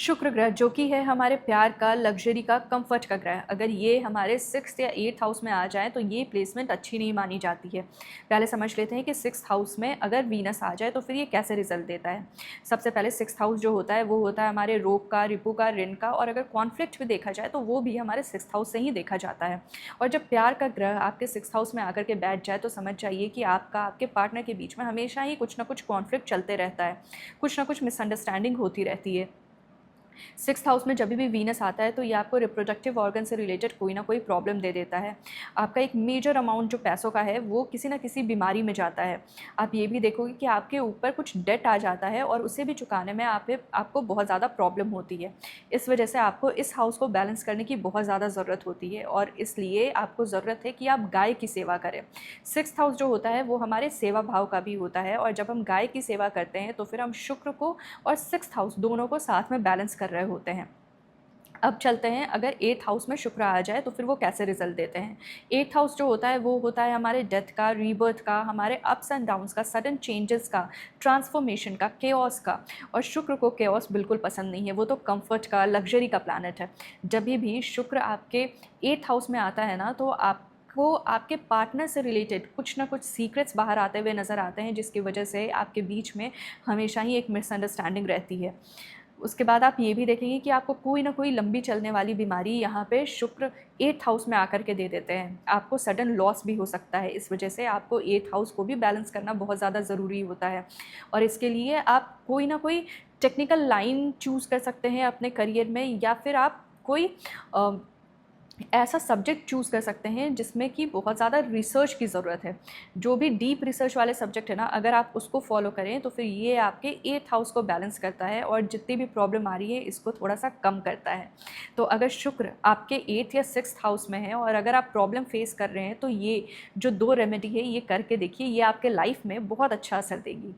शुक्र ग्रह जो कि है हमारे प्यार का, लग्जरी का, कंफर्ट का ग्रह, अगर ये हमारे 6th या 8th हाउस में आ जाए तो ये प्लेसमेंट अच्छी नहीं मानी जाती है। पहले समझ लेते हैं कि 6th हाउस में अगर वीनस आ जाए तो फिर ये कैसे रिजल्ट देता है। सबसे पहले 6th हाउस जो होता है वो होता है हमारे रोग का, रिपु का, ऋण का, और अगर कॉन्फ्लिक्ट भी देखा जाए तो वो भी हमारे 6th हाउस से ही देखा जाता है। और जब प्यार का ग्रह आपके 6th हाउस में आकर के बैठ जाए तो समझ जाइए कि आपके पार्टनर के बीच में हमेशा ही कुछ ना कुछ कॉन्फ्लिक्ट चलते रहता है, कुछ ना कुछ मिसअंडरस्टैंडिंग होती रहती है। 6th हाउस में जब भी वीनस आता है तो ये आपको रिप्रोडक्टिव ऑर्गन से रिलेटेड कोई ना कोई प्रॉब्लम दे देता है। आपका एक मेजर अमाउंट जो पैसों का है वो किसी ना किसी बीमारी में जाता है। आप ये भी देखोगे कि आपके ऊपर कुछ डेट आ जाता है और उसे भी चुकाने में आपको बहुत ज़्यादा प्रॉब्लम होती है। इस वजह से आपको इस हाउस को बैलेंस करने की बहुत ज़्यादा ज़रूरत होती है और इसलिए आपको ज़रूरत है कि आप गाय की सेवा करें। 6th हाउस जो होता है वो हमारे सेवा भाव का भी होता है और जब हम गाय की सेवा करते हैं तो फिर हम शुक्र को और 6th हाउस दोनों को साथ में बैलेंस कर रहे होते हैं। अब चलते हैं, अगर 8th हाउस में शुक्र आ जाए तो फिर वो कैसे रिजल्ट देते हैं। 8th हाउस जो होता है वो होता है हमारे डेथ का, रीबर्थ का, हमारे अप्स एंड डाउन्स का, सडन चेंजेस का, ट्रांसफॉर्मेशन का, केओस का। और शुक्र को केओस बिल्कुल पसंद नहीं है, वो तो कंफर्ट का, लग्जरी का प्लैनेट है। जब भी शुक्र आपके 8th हाउस में आता है ना तो आपको आपके पार्टनर से रिलेटेड कुछ ना कुछ सीक्रेट्स बाहर आते हुए नज़र आते हैं, जिसकी वजह से आपके बीच में हमेशा ही एक मिसअंडरस्टैंडिंग रहती है। उसके बाद आप ये भी देखेंगे कि आपको कोई ना कोई लंबी चलने वाली बीमारी यहाँ पे शुक्र 8th हाउस में आकर के दे देते हैं। आपको सडन लॉस भी हो सकता है, इस वजह से आपको 8th हाउस को भी बैलेंस करना बहुत ज़्यादा ज़रूरी होता है। और इसके लिए आप कोई ना कोई टेक्निकल लाइन चूज़ कर सकते हैं अपने करियर में, या फिर आप कोई ऐसा सब्जेक्ट चूज़ कर सकते हैं जिसमें कि बहुत ज़्यादा रिसर्च की ज़रूरत है। जो भी डीप रिसर्च वाले सब्जेक्ट है ना, अगर आप उसको फॉलो करें तो फिर ये आपके 8th हाउस को बैलेंस करता है और जितनी भी प्रॉब्लम आ रही है इसको थोड़ा सा कम करता है। तो अगर शुक्र आपके 8th या 6th हाउस में है और अगर आप प्रॉब्लम फेस कर रहे हैं तो ये जो 2 रेमेडी है ये करके देखिए, ये आपके लाइफ में बहुत अच्छा असर देगी।